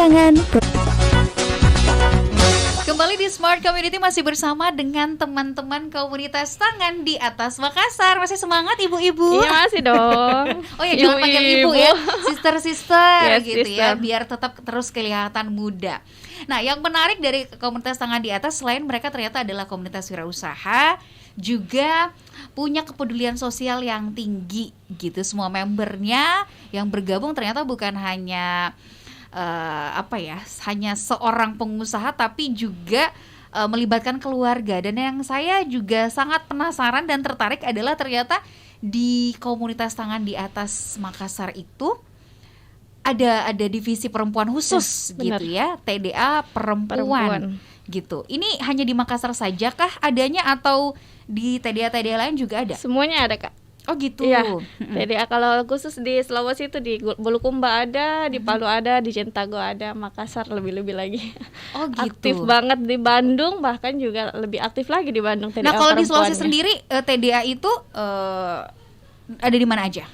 perbincangan. Kembali di Smart Community masih bersama dengan teman-teman komunitas tangan di atas Makassar. Masih semangat ibu-ibu? Iya masih dong. Oh ya, jangan panggil ibu ya, sister-sister Yes, gitu ya, sister. biar tetap terus kelihatan muda. Nah, yang menarik dari komunitas tangan di atas, selain mereka ternyata adalah komunitas wirausaha, juga punya kepedulian sosial yang tinggi gitu. Semua membernya yang bergabung ternyata bukan hanya hanya seorang pengusaha, tapi juga melibatkan keluarga. Dan yang saya juga sangat penasaran dan tertarik adalah ternyata di komunitas tangan di atas Makassar itu ada divisi perempuan khusus gitu ya, TDA perempuan gitu. Ini hanya di Makassar saja kah adanya atau di TDA lain juga ada? Semuanya ada Kak. Oh gitu. Iya. TDA kalau khusus di Sulawesi itu di Bulukumba ada, di Palu ada, di Jentago ada, Makassar lebih-lebih lagi. Oh gitu. Aktif banget di Bandung, bahkan juga lebih aktif lagi di Bandung TDA. Nah kalau di Sulawesi perempuannya. sendiri TDA itu ada di mana aja?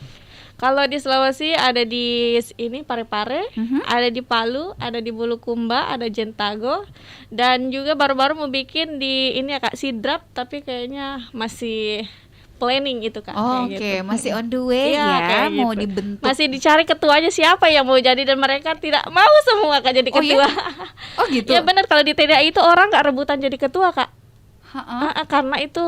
Kalau di Sulawesi ada di ini Parepare, ada di Palu, ada di Bulukumba, ada Jentago, dan juga baru-baru mau bikin di ini ya Kak, Sidrap, tapi kayaknya masih planning itu Kak. Oke, masih on the way Iya, ya, mau gitu. dibentuk. Masih dicari ketuanya siapa yang mau jadi, dan mereka tidak mau semua Kak jadi Oh, ketua. iya? Oh gitu. Ya benar, kalau di TDA itu orang nggak rebutan jadi ketua Kak. Ha-ha. Karena itu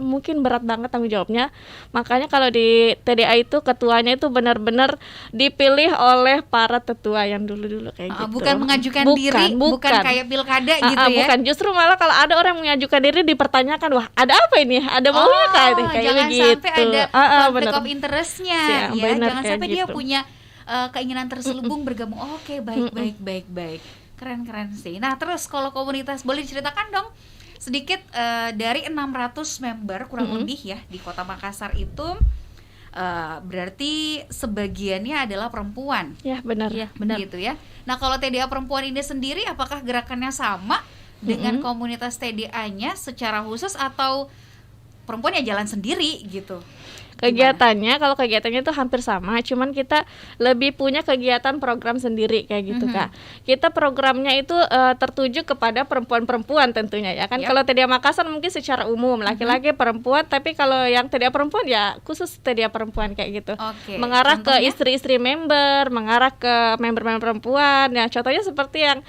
mungkin berat banget tanggung jawabnya. Makanya kalau di TDA itu ketuanya itu benar-benar dipilih oleh para tetua yang dulu-dulu kayak gitu. Bukan mengajukan diri, bukan kayak pilkada gitu ya. Bukan, justru malah kalau ada orang yang mengajukan diri dipertanyakan, wah ada apa ini? Ada maunya kayak jangan gitu. sampai ada konflik bener. of interest-nya Ya, ya. bener, Jangan kayak sampai dia gitu. punya keinginan terselubung bergabung. Oke, baik. Keren sih. Nah, terus kalau komunitas boleh diceritakan dong sedikit dari 600 member kurang lebih ya di Kota Makassar itu berarti sebagiannya adalah perempuan. Ya benar. Iya, benar gitu ya. Nah, kalau TDA perempuan ini sendiri apakah gerakannya sama dengan komunitas TDA-nya secara khusus atau perempuan ya jalan sendiri gitu? Kalau kegiatannya itu hampir sama, cuman kita lebih punya kegiatan program sendiri kayak gitu Kak. Kita programnya itu tertuju kepada perempuan-perempuan tentunya ya kan. Kalau TDA Makassar mungkin secara umum laki-laki perempuan, tapi kalau yang TDA perempuan ya khusus TDA perempuan kayak gitu. Mengarah ke istri-istri member, mengarah ke member-member perempuan. Ya contohnya seperti yang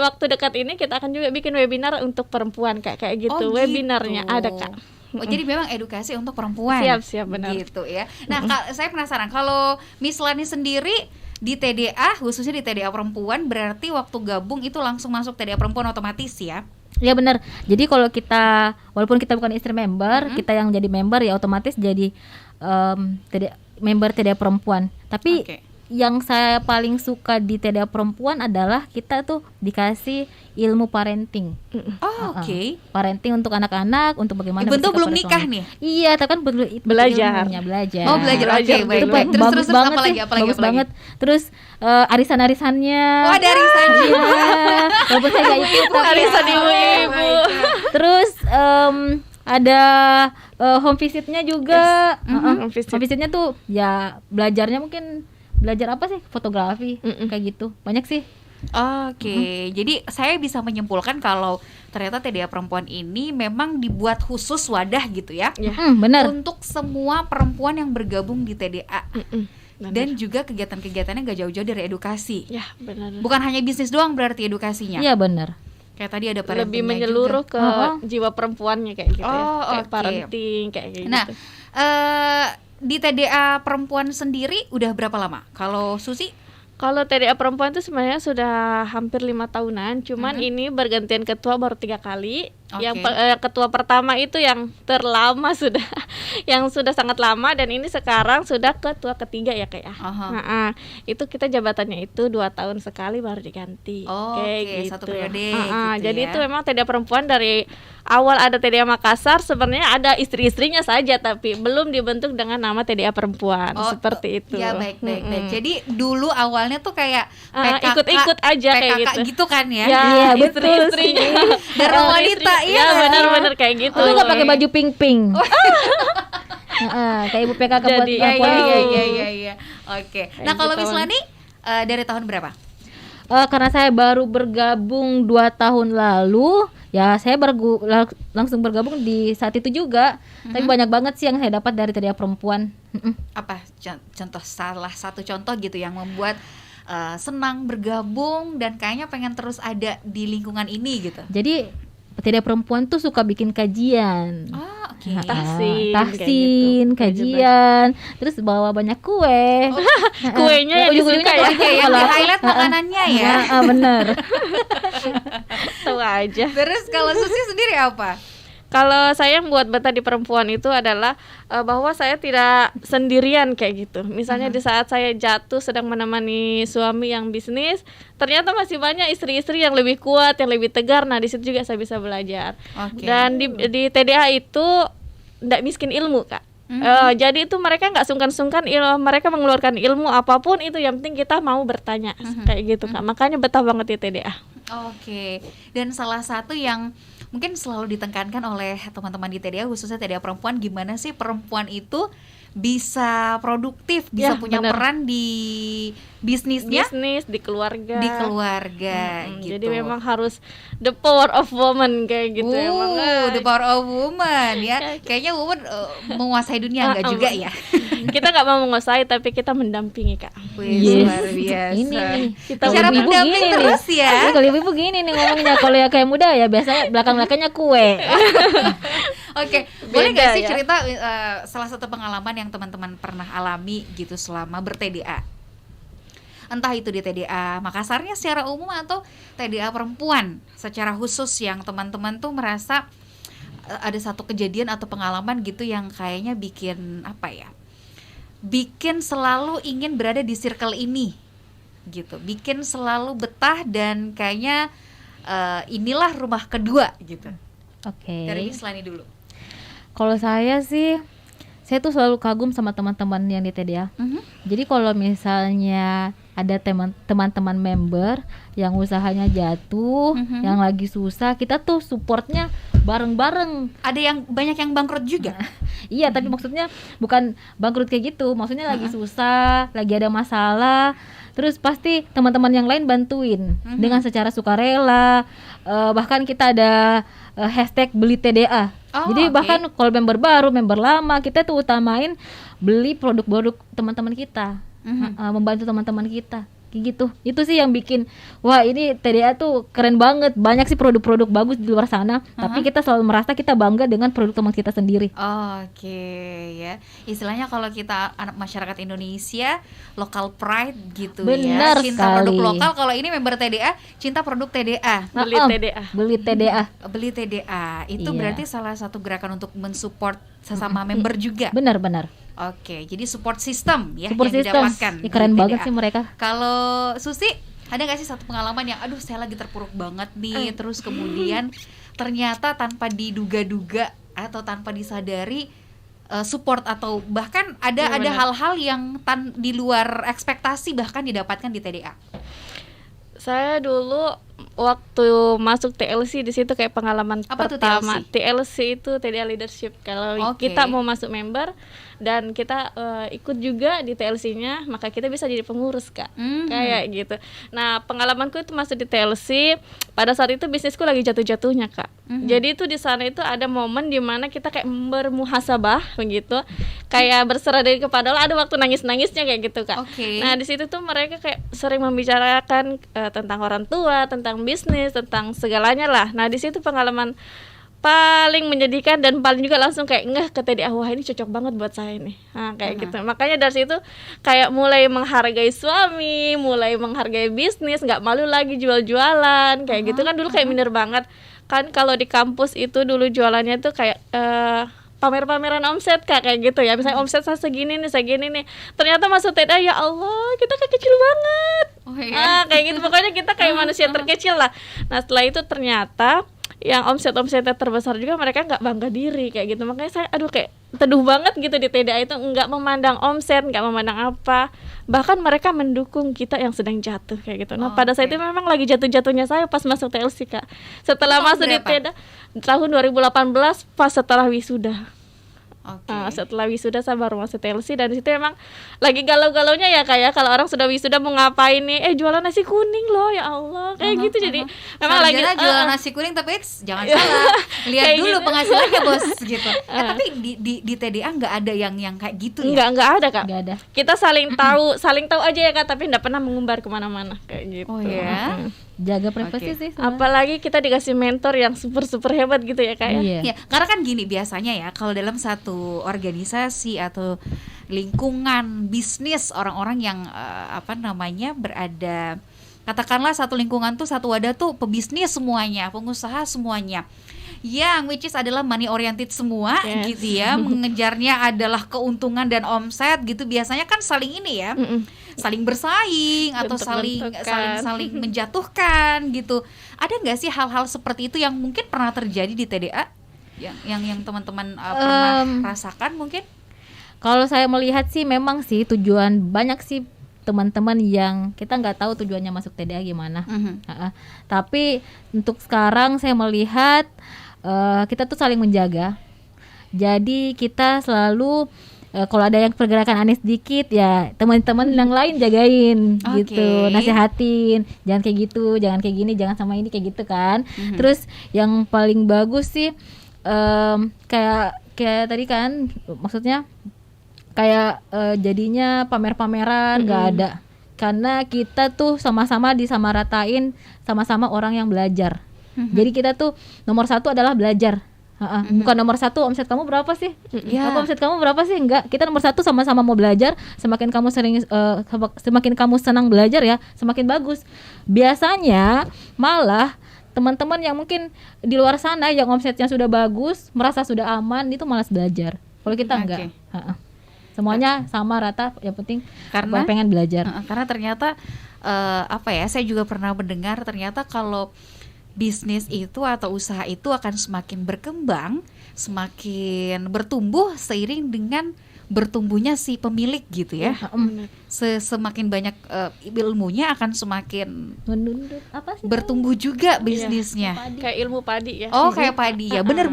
waktu dekat ini kita akan juga bikin webinar untuk perempuan kayak gitu. Webinarnya ada Kak. Jadi memang edukasi untuk perempuan. Siap benar. Gitu ya. Nah, saya penasaran kalau Miss Lani sendiri di TDA, khususnya di TDA perempuan, berarti waktu gabung itu langsung masuk TDA perempuan otomatis ya? Ya benar. Jadi kalau kita, walaupun kita bukan istri member, kita yang jadi member ya otomatis jadi member TDA perempuan. Tapi yang saya paling suka di TDA perempuan adalah kita tuh dikasih ilmu parenting. Parenting untuk anak-anak, untuk bagaimana Ibu tuh bersikap belum pada nikah suami. nih? Iya, tapi kan belajar. Belajar. Oh, belajar. Oke, baik. Terus banget apalagi banget. Terus arisan-arisannya. Oh, ada arisannya. Iya. Walaupun saya nggak ikut tapi Arisan ibu-ibu. Terus ada home visitnya juga. Home visitnya tuh ya belajarnya mungkin belajar apa sih? Fotografi kayak gitu. Banyak sih. Jadi saya bisa menyimpulkan kalau ternyata TDA perempuan ini memang dibuat khusus wadah gitu ya. Benar. Untuk semua perempuan yang bergabung di TDA. Dan juga kegiatan-kegiatannya gak jauh-jauh dari edukasi. Ya, benar. Bukan hanya bisnis doang berarti edukasinya. Iya, benar. Kayak tadi ada parentingnya lebih menyeluruh juga. ke jiwa perempuannya kayak gitu kayak parenting kayak gitu. Nah, di TDA perempuan sendiri udah berapa lama? Kalau Susi? Kalau TDA perempuan itu sebenarnya sudah hampir 5 tahunan, cuman ini bergantian ketua baru 3 kali. Yang ketua pertama itu yang terlama sudah, yang sudah sangat lama, dan ini sekarang sudah ketua ketiga ya kayak. Itu kita jabatannya itu 2 tahun sekali baru diganti. Kayak gitu. Satu periode. Jadi itu memang TDA perempuan dari awal ada TDA Makassar sebenarnya ada istri-istrinya saja, tapi belum dibentuk dengan nama TDA perempuan seperti itu. Ya baik. Jadi dulu awalnya tuh kayak PKK, ikut-ikut aja kayak PKK gitu kan ya? Iya, betul. Istri-istrinya. Dharma wanita. Iya benar-benar kayak gitu. Itu nggak pakai baju pink. Kayak ibu PKK buat Iya. Oke. Nah kalau Miss Lani dari tahun berapa? karena saya baru bergabung 2 tahun lalu, ya saya langsung bergabung di saat itu juga. Tapi banyak banget sih yang saya dapat dari TDA Perempuan. Apa contoh, salah satu contoh gitu yang membuat senang bergabung dan kayaknya pengen terus ada di lingkungan ini gitu? Jadi TDA Perempuan tuh suka bikin kajian. Oh, oke. Tahsin, kajian, terus bawa banyak kue. Kuenya yang disuka ya. Oke, yang di-highlight makanannya ya. Bener. Tahu aja. Terus kalau Susi sendiri apa? Kalau saya yang buat betah di Perempuan itu adalah bahwa saya tidak sendirian kayak gitu. Misalnya di saat saya jatuh sedang menemani suami yang bisnis, ternyata masih banyak istri-istri yang lebih kuat, yang lebih tegar. Nah, di situ juga saya bisa belajar. Dan di TDA itu tidak miskin ilmu, Kak. Jadi itu mereka nggak sungkan-sungkan mereka mengeluarkan ilmu apapun itu, yang penting kita mau bertanya kayak gitu, Kak. Makanya betah banget di TDA. Oke. Dan salah satu yang mungkin selalu ditekankan oleh teman-teman di TDA, khususnya TDA Perempuan, gimana sih perempuan itu bisa produktif, bisa punya peran di bisnisnya, di keluarga, gitu. Jadi memang harus the power of woman kayak gitu. The power of woman ya. Kayaknya woman menguasai dunia enggak juga ya? Kita nggak mau menguasai, tapi kita mendampingi, Kak. Luar biasa. Ini nih, kita cara mendamping terus ya. Kalau ibu gini nih ngomongnya, kalau ya kayak muda ya biasanya belakang-belakangnya kue. Oke, boleh nggak sih cerita salah satu pengalaman yang teman-teman pernah alami gitu selama ber-TDA? Entah itu di TDA Makassarnya secara umum atau TDA Perempuan secara khusus, yang teman-teman tuh merasa ada satu kejadian atau pengalaman gitu yang kayaknya bikin bikin selalu ingin berada di circle ini gitu, bikin selalu betah dan kayaknya inilah rumah kedua gitu. Oke. Dari Miss Lani dulu. Kalau saya sih, saya tuh selalu kagum sama teman-teman yang di TDA. Jadi kalau misalnya ada teman-teman member yang usahanya jatuh, yang lagi susah, kita tuh supportnya bareng-bareng. Ada yang banyak yang bangkrut juga. Iya, tapi maksudnya bukan bangkrut kayak gitu. Maksudnya lagi susah, lagi ada masalah, terus pasti teman-teman yang lain bantuin dengan secara sukarela. Bahkan kita ada hashtag beli TDA. Jadi bahkan kalau member baru, member lama, kita tuh utamain beli produk-produk teman-teman kita, membantu teman-teman kita, kayak gitu. Itu sih yang bikin, wah ini TDA tuh keren banget. Banyak sih produk-produk bagus di luar sana, tapi kita selalu merasa kita bangga dengan produk teman kita sendiri. Oke, ya. Istilahnya kalau kita anak masyarakat Indonesia, local pride gitu. Benar ya. Cinta sekali. Produk lokal. Kalau ini member TDA, cinta produk TDA. Beli TDA. Beli TDA. Itu berarti salah satu gerakan untuk mensupport sesama member juga. Benar. Oke, jadi support system ya support yang system. didapatkan. Keren banget sih mereka. Kalau Susi, ada nggak sih satu pengalaman yang aduh saya lagi terpuruk banget nih, terus kemudian ternyata tanpa diduga-duga atau tanpa disadari support atau bahkan ada hal-hal yang di luar ekspektasi bahkan didapatkan di TDA? Saya dulu waktu masuk TLC, di situ kayak pengalaman apa pertama. tuh TLC itu TDA Leadership. Kalau kita mau masuk member dan kita ikut juga di TLC-nya, maka kita bisa jadi pengurus, Kak. Kayak gitu. Nah, pengalamanku itu masuk di TLC, pada saat itu bisnisku lagi jatuh-jatuhnya, Kak. Jadi itu di sana itu ada momen di mana kita kayak bermuhasabah begitu. Kayak berserah diri kepada Allah, ada waktu nangis-nangisnya kayak gitu, Kak. Nah, di situ tuh mereka kayak sering membicarakan tentang orang tua, tentang bisnis, tentang segalanya lah. Nah, di situ pengalaman paling menyedihkan dan paling juga langsung kayak ngeh ke TDA, wah ini cocok banget buat saya nih. Nah, kayak gitu. Makanya dari situ kayak mulai menghargai suami, mulai menghargai bisnis, nggak malu lagi jual-jualan kayak gitu kan. Dulu kayak minder banget kan, kalau di kampus itu dulu jualannya tuh kayak pamer-pameran omset, Kak, kayak gitu ya. Misalnya omset saya segini nih. Ternyata masuk TDA, ya Allah, kita kayak kecil banget. Kayak gitu. Pokoknya kita kayak manusia terkecil lah. Nah, setelah itu ternyata yang omset-omsetnya terbesar juga mereka nggak bangga diri kayak gitu. Makanya saya kayak teduh banget gitu di TDA itu, nggak memandang omset, nggak memandang apa, bahkan mereka mendukung kita yang sedang jatuh kayak gitu. Nah, pada saat itu memang lagi jatuh-jatuhnya saya pas masuk TLC, Kak. Setelah masuk di TDA tahun 2018 pas setelah wisuda. Oke. Setelah wisuda saya baru masuk TLC, dan di situ emang lagi galau-galaunya ya kayak kalau orang sudah wisuda mau ngapain nih, jualan nasi kuning loh, ya Allah kayak gitu. Jadi memang lagi jualan nasi kuning, tapi jangan salah, lihat dulu gitu. penghasilannya bos gitu. Tapi di TDA nggak ada yang kayak gitu ya? Nggak ada Kak. Nggak ada. Kita saling tahu aja ya Kak, tapi nggak pernah mengumbar kemana-mana kayak gitu. Oh ya. Jaga privasi sih sebenarnya. Apalagi kita dikasih mentor yang super hebat gitu ya Kak ya. Iya. Ya, karena kan gini biasanya ya, kalau dalam satu organisasi atau lingkungan bisnis, orang-orang yang berada, katakanlah satu lingkungan tuh, satu wadah tuh pebisnis semuanya, pengusaha semuanya, yang which is adalah money oriented semua. Yes. Gitu ya, mengejarnya adalah keuntungan dan omset gitu. Biasanya kan saling ini ya, saling bersaing atau saling menjatuhkan gitu. Ada nggak sih hal-hal seperti itu yang mungkin pernah terjadi di TDA, yang teman-teman pernah rasakan mungkin? Kalau saya melihat sih memang sih tujuan banyak sih teman-teman yang kita nggak tahu tujuannya masuk TDA gimana. Tapi untuk sekarang saya melihat kita tuh saling menjaga. Jadi kita selalu kalau ada yang pergerakan aneh sedikit ya teman-teman yang lain jagain gitu, nasihatin, jangan kayak gitu, jangan kayak gini, jangan sama ini kayak gitu kan. Terus yang paling bagus sih kayak tadi kan, maksudnya kayak jadinya pamer-pameran nggak ada, karena kita tuh sama-sama disamaratain, sama-sama orang yang belajar. Jadi kita tuh nomor satu adalah belajar. Bukan nomor satu omset kamu berapa sih? Apa omset kamu berapa sih? Enggak, kita nomor satu sama-sama mau belajar. Semakin kamu senang belajar ya, semakin bagus. Biasanya malah teman-teman yang mungkin di luar sana yang omsetnya sudah bagus, merasa sudah aman, itu malas belajar. Kalau kita enggak. Semuanya sama rata, yang penting karena pengen belajar. Karena ternyata saya juga pernah mendengar ternyata kalau bisnis itu atau usaha itu akan semakin berkembang, semakin bertumbuh seiring dengan bertumbuhnya si pemilik gitu ya. Semakin banyak ilmunya akan semakin bertumbuh juga bisnisnya. Kayak ilmu padi ya. Oh, kayak padi ya. Benar.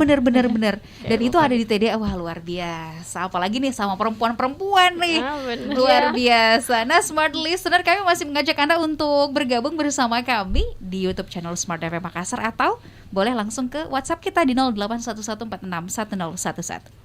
Dan itu ada di TDA. Wah, luar biasa. Apalagi nih sama perempuan-perempuan nih. Luar biasa. Nah, Smart Listener, kami masih mengajak Anda untuk bergabung bersama kami di YouTube channel Smart FM Makassar, atau boleh langsung ke WhatsApp kita di 0811461011.